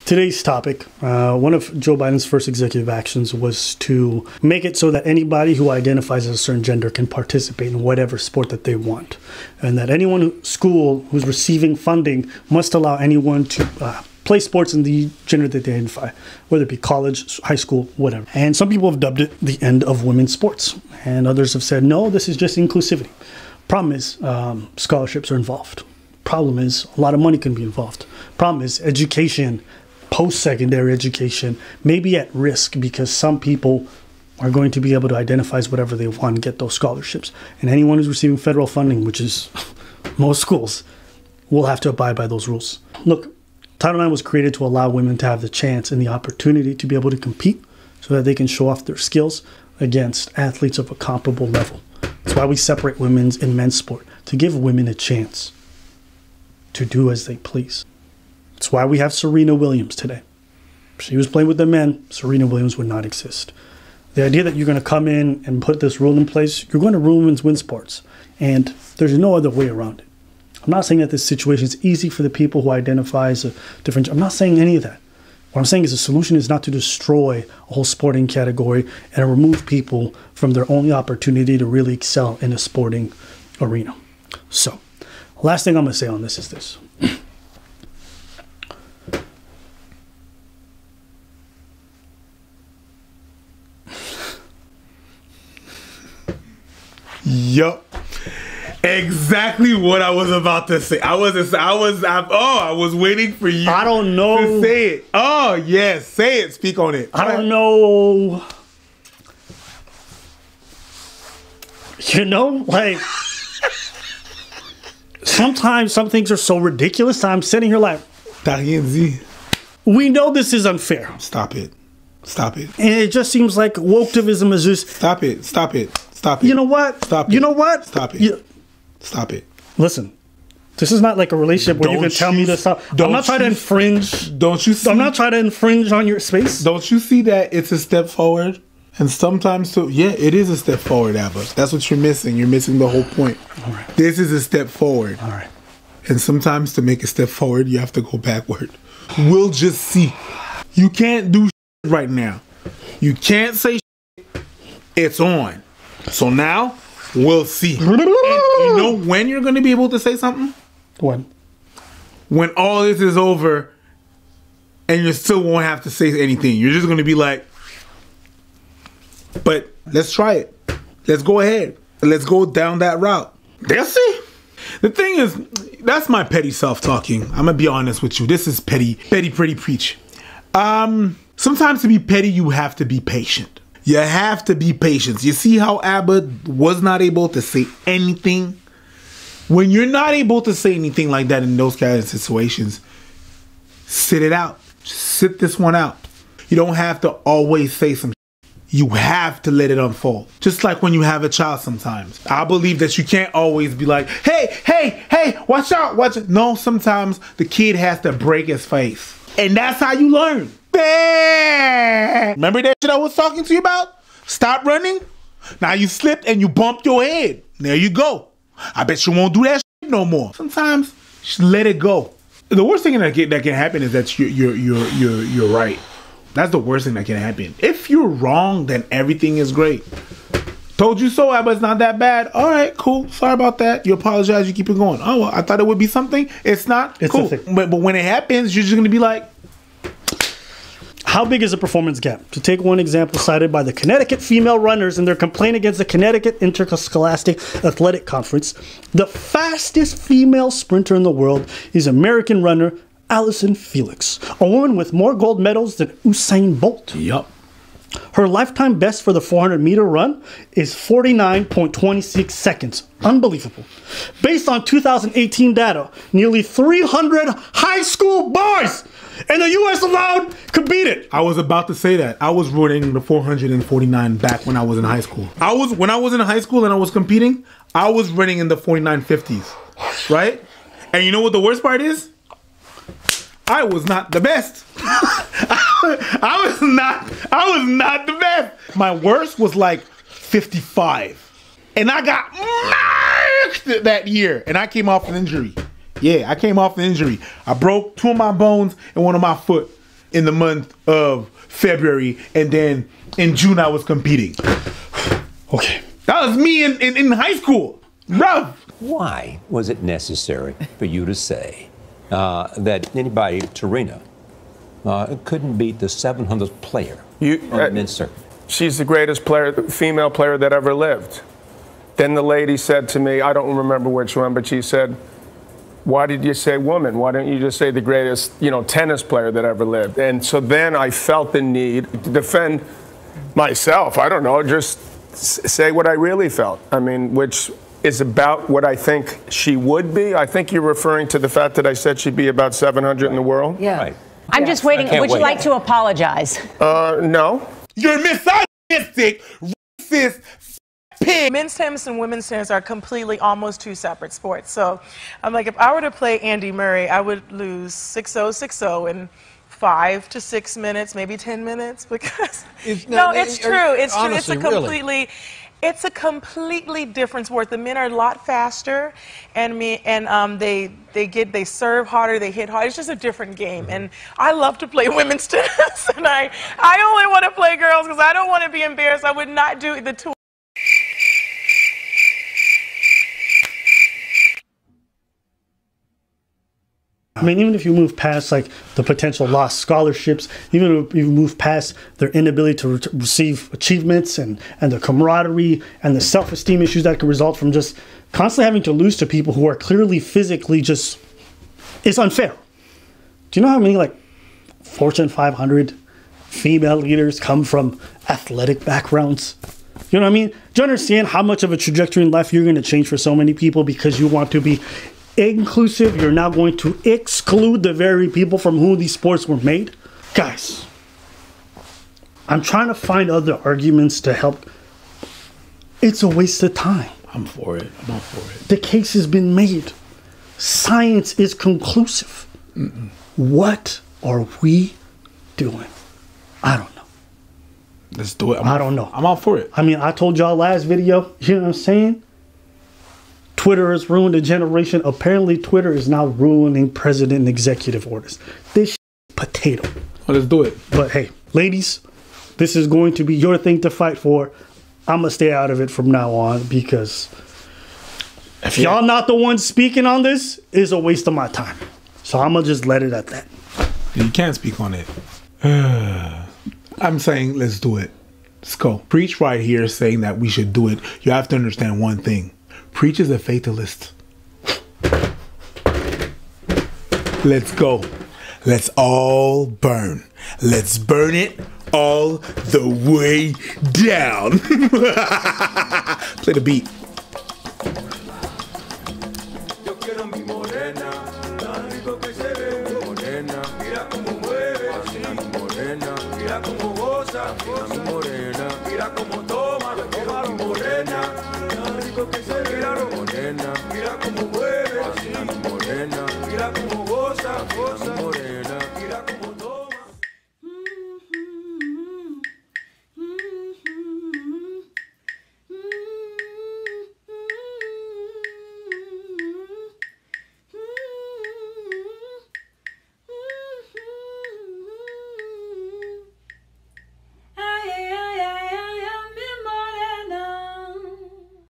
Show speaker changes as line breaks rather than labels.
Today's topic, one of Joe Biden's first executive actions was to make it so that anybody who identifies as a certain gender can participate in whatever sport that they want. And that school who's receiving funding must allow anyone to play sports in the gender that they identify, whether it be college, high school, whatever. And some people have dubbed it the end of women's sports. And others have said, no, this is just inclusivity. Problem is, scholarships are involved. Problem is, a lot of money can be involved. Problem is, education, post-secondary education may be at risk because some people are going to be able to identify as whatever they want and get those scholarships. And anyone who's receiving federal funding, which is most schools, will have to abide by those rules. Look, Title IX was created to allow women to have the chance and the opportunity to be able to compete so that they can show off their skills against athletes of a comparable level. That's why we separate women's and men's sport, to give women a chance to do as they please. That's why we have Serena Williams today. If she was playing with the men, Serena Williams would not exist. The idea that you're going to come in and put this rule in place, you're going to ruin women's sports. And there's no other way around it. I'm not saying that this situation is easy for the people who identify as a different gender. I'm not saying any of that. What I'm saying is the solution is not to destroy a whole sporting category and remove people from their only opportunity to really excel in a sporting arena. So, last thing I'm going to say on this is this.
Yup. Exactly what I was about to say. I was waiting for you.
I don't know.
To say it. Oh, yes. Say it. Speak on it.
I don't know. You know, like, sometimes some things are so ridiculous. I'm sitting here like, we know this is unfair.
Stop it. Stop it.
And it just seems like wokeism is just...
Stop it. Stop it. Stop it.
You know what?
Stop it.
You know what?
Stop it. Stop it.
Listen, this is not like a relationship where you can tell me to stop. I'm not trying to infringe.
Don't you see?
I'm not trying to infringe on your space.
Don't you see that it's a step forward? And sometimes, too, yeah, it is a step forward, Abba. That's what you're missing. You're missing the whole point.
All right.
This is a step forward.
All right.
And sometimes to make a step forward, you have to go backward. We'll just see. You can't do shit right now. You can't say shit. It's on. So now, we'll see. And you know when you're going to be able to say something?
When?
When all this is over and you still won't have to say anything. You're just going to be like, but let's try it. Let's go ahead. Let's go down that route. They'll see. The thing is, that's my petty self talking. I'm going to be honest with you. This is petty, pretty preach. Sometimes to be petty, you have to be patient. You have to be patient. You see how Abba was not able to say anything? When you're not able to say anything like that in those kind of situations, sit it out. Just sit this one out. You don't have to always say some shit. You have to let it unfold. Just like when you have a child sometimes. I believe that you can't always be like, hey, watch out, watch it. No, sometimes the kid has to break his face. And that's how you learn. Remember that shit I was talking to you about? Stop running. Now you slipped and you bumped your head. There you go. I bet you won't do that shit no more. Sometimes just let it go. The worst thing that can happen is that you're right. That's the worst thing that can happen. If you're wrong, then everything is great. Told you so, but it's not that bad. All right, cool. Sorry about that. You apologize. You keep it going. Oh, well, I thought it would be something. It's not. It's cool. But when it happens, you're just gonna be like,
how big is the performance gap? To take one example cited by the Connecticut female runners in their complaint against the Connecticut Interscholastic Athletic Conference, the fastest female sprinter in the world is American runner Allison Felix, a woman with more gold medals than Usain Bolt.
Yup.
Her lifetime best for the 400-meter run is 49.26 seconds. Unbelievable. Based on 2018 data, nearly 300 high school boys in the U.S. alone could beat it.
I was about to say that. I was running the 449 back when I was in high school. When I was in high school and I was competing, I was running in the 49.50s, right? And you know what the worst part is? I was not the best. I was not the best. My worst was like 55. And I got marked that year. And I came off an injury. Yeah, I came off an injury. I broke 2 of my bones and 1 of my foot. in the month of February, and then in June I was competing.
Okay.
That was me in high school. Bruv.
Why was it necessary for you to say that anybody, Tarina, couldn't beat the 700th player on the men's circuit?
She's the greatest female player that ever lived. Then the lady said to me, I don't remember which one, but she said, why did you say woman? Why don't you just say the greatest, tennis player that ever lived? And so then I felt the need to defend myself. I don't know, just say what I really felt. I mean, which is about what I think she would be. I think you're referring to the fact that I said she'd be about 700 in the world.
Yeah.
Right.
I'm just waiting. Would you like to apologize?
No.
You're misogynistic, racist, pig.
Men's tennis and women's tennis are completely almost two separate sports. So I'm like, if I were to play Andy Murray, I would lose 6-0, 6-0 in 5 to 6 minutes, maybe 10 minutes, because it's true. It's true. It's a completely different sport. The men are a lot faster, and they serve harder, they hit harder. It's just a different game, and I love to play women's tennis, and I only want to play girls because I don't want to be embarrassed. I would not do the two.
I mean, even if you move past like the potential lost scholarships, even if you move past their inability to receive achievements and the camaraderie and the self-esteem issues that can result from just constantly having to lose to people who are clearly physically just, it's unfair. Do you know how many like Fortune 500 female leaders come from athletic backgrounds? You know what I mean? Do you understand how much of a trajectory in life you're going to change for so many people because you want to be inclusive? You're now going to exclude the very people from whom these sports were made. Guys, I'm trying to find other arguments to help. It's a waste of time.
I'm for it. I'm all for it.
The case has been made. Science is conclusive. What are we doing? I don't know.
Let's do it.
I don't know.
I'm all for it.
I mean, I told y'all last video, you know what I'm saying? Twitter has ruined a generation. Apparently, Twitter is now ruining president and executive orders. This is potato.
Well, let's do it.
But hey, ladies, this is going to be your thing to fight for. I'm going to stay out of it from now on because if y'all not the ones speaking on this, it's a waste of my time. So I'm going to just let it at that.
You can't speak on it. I'm saying let's do it. Let's go. Preach right here saying that we should do it. You have to understand one thing. Preach is a fatalist. Let's go. Let's all burn. Let's burn it all the way down. Play the beat.
Mira cómo mueve, así morena, mira cómo goza, goza.